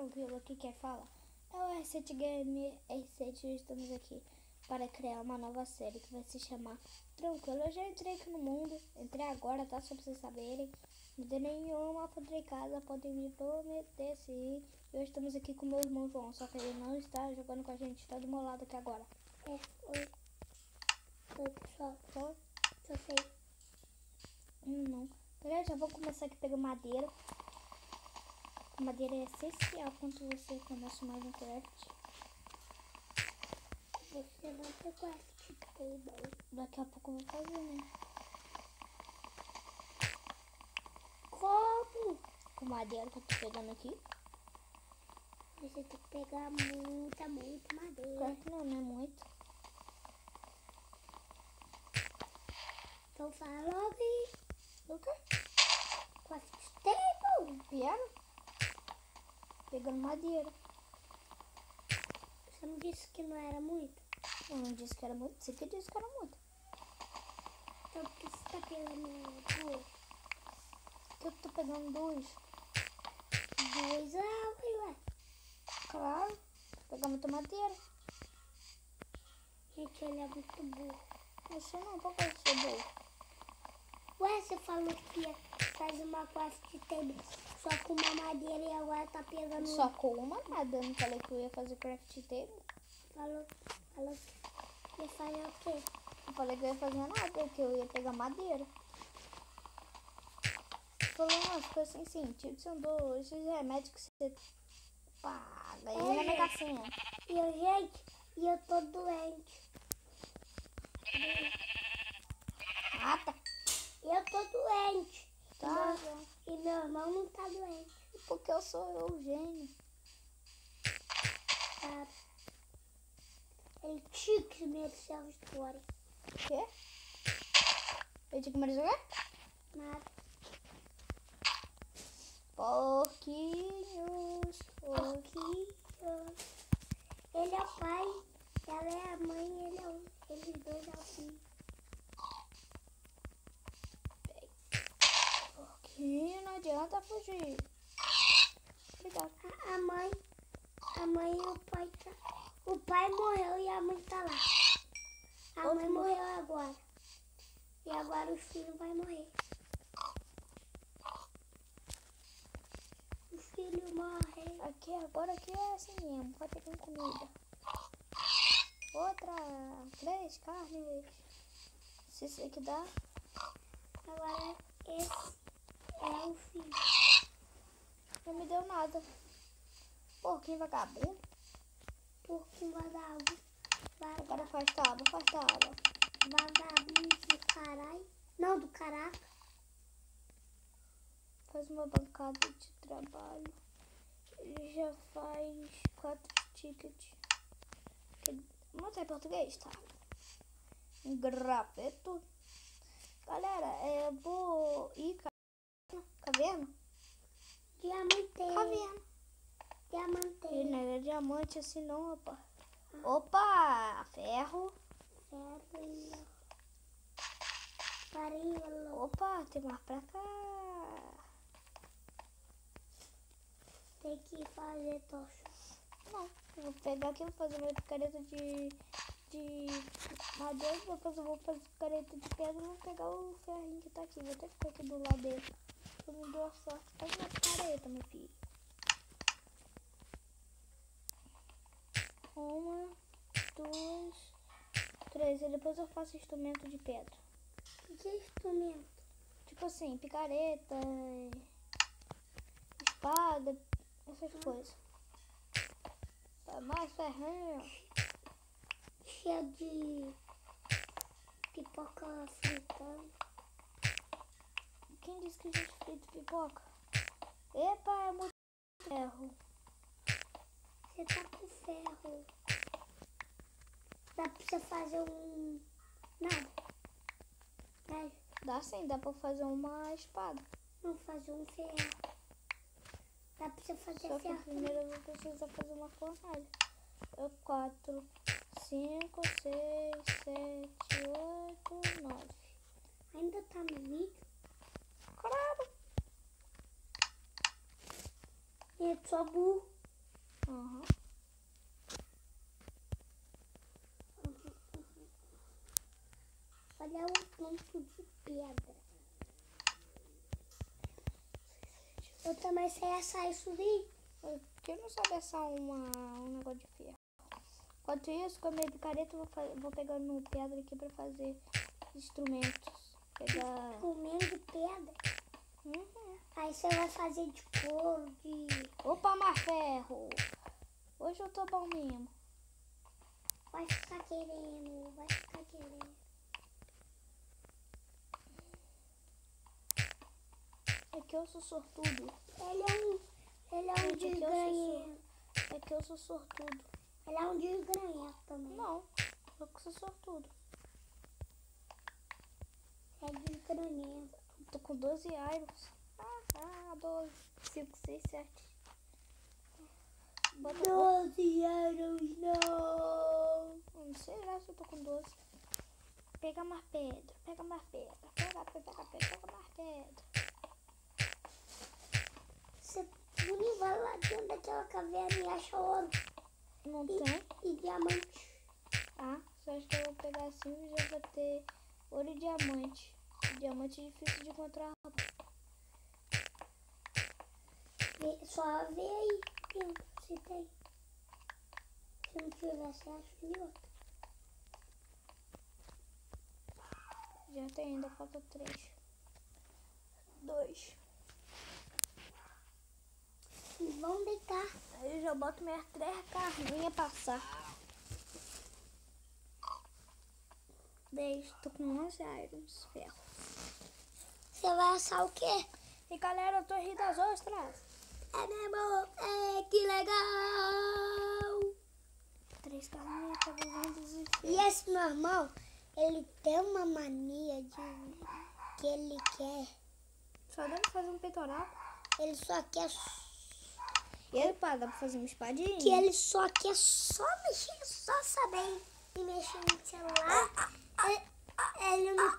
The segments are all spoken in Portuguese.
Tranquilo, o que quer falar? É o R7 Game R7 e estamos aqui para criar uma nova série que vai se chamar Tranquilo. Eu já entrei aqui no mundo, entrei agora, tá? Só pra vocês saberem. Não tem nenhuma foto em casa, podem me prometer sim. E hoje estamos aqui com meu irmão João, só que ele não está jogando com a gente, tá do meu lado aqui agora. Oi pessoal, Só? só sei. Não. Galera, já vou começar aqui pegando madeira. Madeira é essencial quando você começa o Minecraft. Você não tem craft table. Daqui a pouco eu vou fazer, né? Como? Com madeira que eu tô pegando aqui. Você tem que pegar muita madeira. Claro que não é muito. Então fala logo aí. O quê? Craft table. Vieram? Pegando madeira. Você não disse que não era muito? Eu não disse que era muito. Você que disse que era muito. Então por que você tá pegando duas? Que eu tô pegando dois. Duas árvores, ué. Claro. Pegar muita madeira. Gente, ele é muito burro. Você não, por que você é burro? Ué, você falou que ia fazer uma craft table só com uma madeira e agora tá pegando... Só com uma nada. Eu não falei que eu ia fazer craft table. Falou que ia fazer o quê? Eu falei que eu ia fazer nada, que eu ia pegar madeira. Falou umas coisas assim, tipo, são dois esses remédios que você paga. E na Mega Sena. E eu tô doente. Mata. Eu tô doente. Tá. E meu irmão não tá doente. Porque eu sou o gênio. Tá? Ele tinha que merecer a história. O quê? Eu tinha que me jogar? Nada. Porquinhos. Porquinho. Ele é o pai, ela é a mãe, eles dois é o filho. Porquinho, não adianta fugir. Cuidado. A mãe e o pai tá... O pai morreu e a mãe tá lá. A mãe morreu agora. E agora o filho vai morrer. O filho morre. Aqui é assim mesmo, vai ter com comida. Outra, 3 carnes. Se isso aqui dá. Agora esse é o filho. Não me deu nada. Porquinho vagabundo. Porquinho vagabundo. Agora faz tábua, faz tábua. Vagabundo do caralho. Não, do caraca. Faz uma bancada de trabalho. Ele já faz 4 tickets. Não tem português, tá? Graveto. Galera, eu vou ir caverna. Diamanteiro. Caverna. E Diamanteiro. não é diamante assim não, opa. Opa, ferro. Ferro. Farinha. Opa, tem mais pra cá. Tem que fazer tocha. Não, eu vou pegar aqui, vou fazer uma picareta de madeira, depois eu vou fazer picareta de pedra e vou pegar o ferrinho que tá aqui. Vou até ficar aqui do lado dele. Eu me dou a sorte. Faz uma picareta, meu filho. 1, 2, 3. E depois eu faço instrumento de pedra. Que instrumento? Tipo assim, picareta, espada, essas coisas. Mais ferrinho. Cheio de pipoca fritando. Quem disse que a gente frita pipoca? Epa, é muito ferro. Você tá com ferro. Dá pra você fazer um... Nada. Dá sim, dá pra fazer uma espada. Não, fazer um ferro. Dá pra você fazer Só que ferro. primeiro eu vou precisar fazer uma fornalha. 4, 5, 6, 7, 8, 9. Ainda tá no vídeo? Claro. Eu sou burro. Aham. Olha o ponto de pedra. Eu também sei assar isso daí. Por que não sabe assar um negócio de ferro? Enquanto isso, com a minha picareta, eu vou pegando pedra aqui pra fazer instrumentos. Pegar... Comendo de pedra. Uhum. Aí você vai fazer de couro, de... Opa, mais ferro! Hoje eu tô bom mesmo. Vai ficar querendo, vai ficar querendo. É que eu sou sortudo. Ele é um Gente, desgranhento. É que eu sou sortudo. Ele é um desgranhento também. Não, eu que sou sortudo. É desgranhento. Tô com 12 irons. 12, 5, 6, 7. 12 euros, não. Não sei lá se eu tô com 12. Pega mais pedra, pega mais pedra. Pega mais pedra. Você vai lá dentro daquela caverna e acha ouro Não tem? e diamante. Só acho que eu vou pegar assim e já vou ter ouro e diamante. Diamante é difícil de encontrar. Só vê aí dentro se tem. Se não tiver, você acha de outro. Já tem, ainda falta 3. 2. E vão deitar. Aí eu já boto minhas 3 carninhas passar. 10, tô com 11 irons, ferro. Você vai assar o quê? E galera, eu tô rindo das ostras. É mesmo? É, que legal! 3 carninhas, tá vendo? E esse meu irmão, ele tem uma mania de que ele quer. Só dá pra fazer um peitoral. Ele só quer. E aí, pá, dá pra fazer uma espadinha? Que ele só quer só mexer, só saber e mexer no celular. Ele não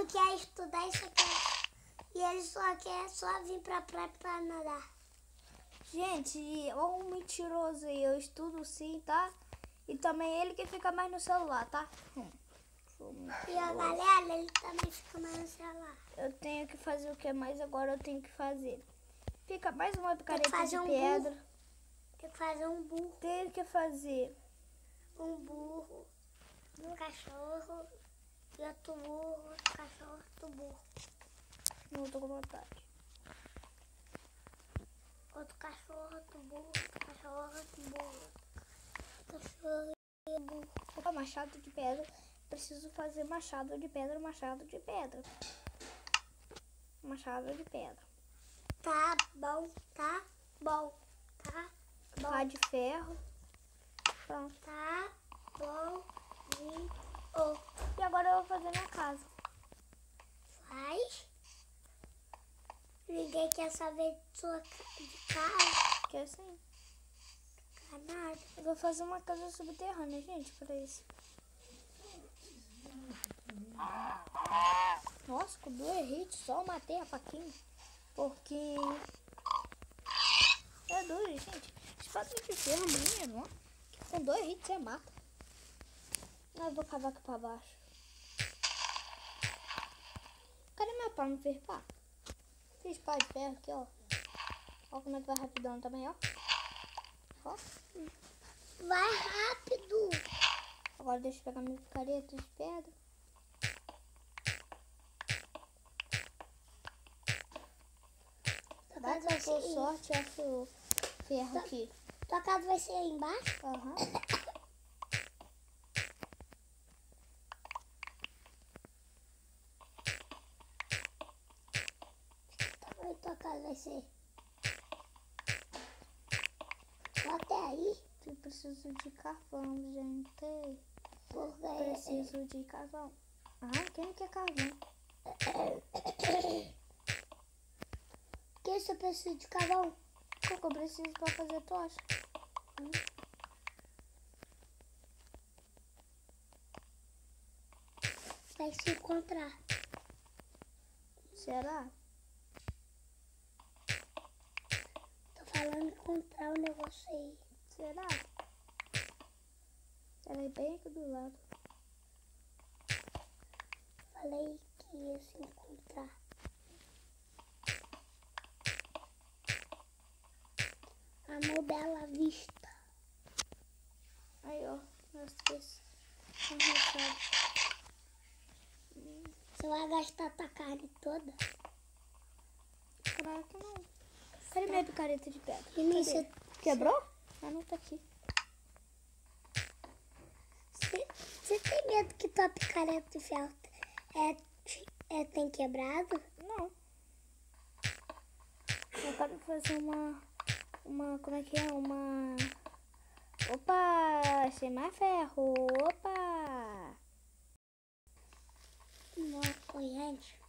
quer estudar isso aqui. E ele só quer vir pra praia pra nadar. Gente, olha um mentiroso aí. Eu estudo sim, tá? E também ele que fica mais no celular, tá? E a galera, ele também fica mais no celular. Eu tenho que fazer o que mais agora eu tenho que fazer. Fica mais uma picareta de fazer um pedra. Tem que fazer um burro. Tenho que fazer Um burro, um cachorro, e outro burro, outro cachorro, outro burro. Não tô com vontade. Outro cachorro, outro burro, outro cachorro, outro burro. Outro cachorro e burro. Opa, machado de pedra. Preciso fazer machado de pedra, machado de pedra. Machado de pedra. Tá bom, tá bom, tá bom. Pá de ferro. Pronto. Tá bom, E agora eu vou fazer minha casa. faz. Ninguém quer saber de sua de casa. Que é assim. Canado. Eu vou fazer uma casa subterrânea, gente, pra isso. Nossa, com 2 hits só eu matei a faquinha. Porquinho. É duro, gente. Espada de ferro minha, não? Com 2 hits você mata. Eu vou cavar aqui pra baixo. Cadê meu pau? Não fez pá? Fiz pá de ferro aqui, ó. Ó como é que vai rapidão também, ó. Ó. Vai rápido. Agora deixa eu pegar minha picareta de pedra. Vai que eu for sorte, acho o ferro aqui. Tua casa vai ser aí embaixo? Aham. Tamanho tua casa vai ser? Só até aí? Eu preciso de carvão, gente. Porque Preciso de carvão. Quem quer carvão? que você precisa de carvão? O que eu preciso pra fazer tocha? Vai se encontrar. Será? Tô ela encontrar o negócio aí. Será? Ela é bem aqui do lado. Falei que ia se encontrar. Amor, Bela Vista. Aí, ó. Nossa, esse. Você vai gastar tua carne toda? Claro que não. Cadê minha picareta de pedra? Mimi, Cadê? Quebrou? Ah, não tá aqui. Você tem medo que tua picareta de ferro tem quebrado? Não. Eu quero fazer uma... Como é que é? Opa! Achei mais ferro! Opa! Nossa, gente.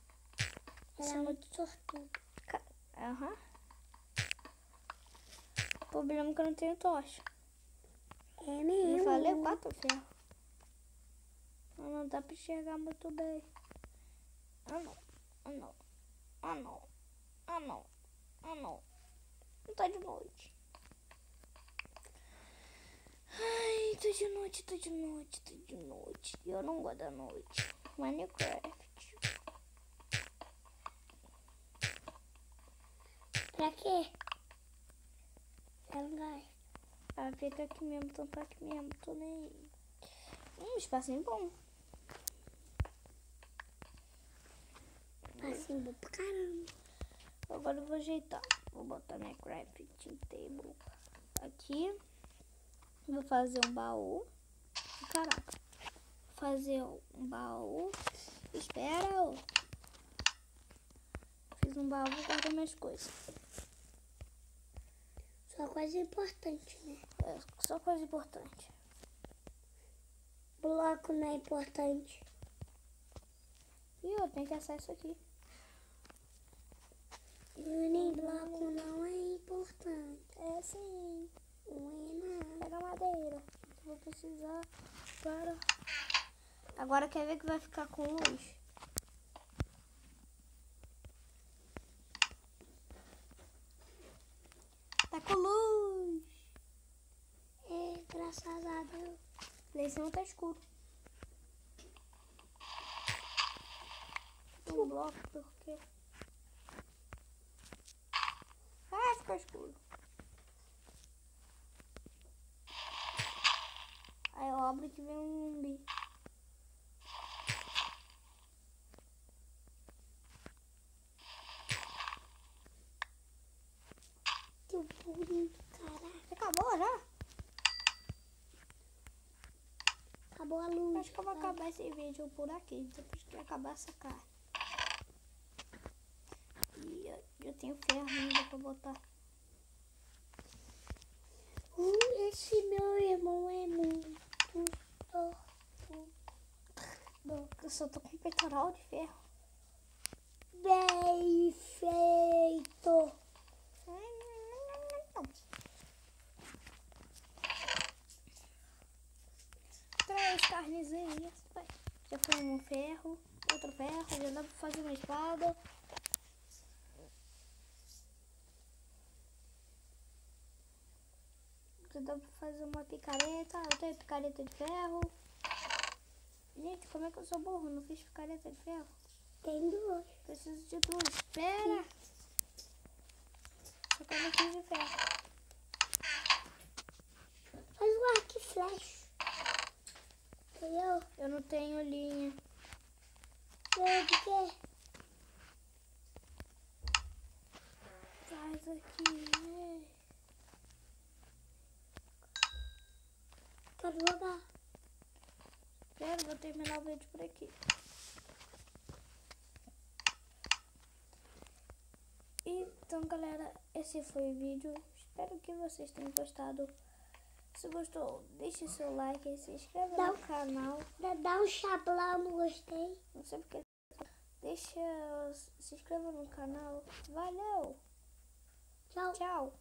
Ela é muito sortuda. Aham. O problema é que eu não tenho tocha. É mesmo. Eu falei 4 ferros. Não dá pra enxergar muito bem. Ah, não. Ah, não. Ah, não. Ah, não. Ah, não. Não tá de noite. Ai, tá de noite, tá de noite, tá de noite. Eu não gosto da noite. Minecraft. Pra quê? Você não gosta? Ah, fica aqui mesmo, então tá aqui mesmo. Tô nem aí. Espacinho bom. Assim, bom pra caramba. Agora eu vou ajeitar. Vou botar minha crafting table aqui. Vou fazer um baú. Caraca. Vou fazer um baú. Espera. Ó. Fiz um baú, vou guardar minhas coisas. Só coisa importante, né? É, só coisa importante. Bloco não é importante. E eu tenho que assar isso aqui. Nem bloco não é importante. É sim. Não é nada. Pega a madeira. Vou precisar para... Agora quer ver que vai ficar com luz? Tá com luz. É, graças a Deus. Lá em cima tá escuro. Tem um bloco porque... Ah, ficou escuro. Aí eu abro que vem um zumbi. Que bonito, caraca. Acabou já? Acabou a luz. Acho que eu vou acabar esse vídeo por aqui. Depois que acabar essa carne. E eu tenho ferro ainda pra botar. Esse meu irmão é muito torto. Eu só tô com um peitoral de ferro. Bem feito. Traz carnezinhas. Já foi um ferro, outro ferro. Já dá pra fazer uma espada. Já dá pra fazer uma picareta. Eu tenho picareta de ferro. Gente, como é que eu sou burro? Não fiz picareta de ferro. Tem duas. Preciso de 2. Espera. Só que eu não fiz de ferro. Faz um arco e flecha. Entendeu? Eu não tenho linha. Entendeu de quê? Faz aqui. Quero jogar. Espera, vou terminar o vídeo por aqui. Então, galera, esse foi o vídeo. Espero que vocês tenham gostado. Se gostou, deixe seu like e se inscreva no canal. Dá um chablão, não gostei. Não sei porque. Se inscreva no canal. Valeu! Tchau. Tchau!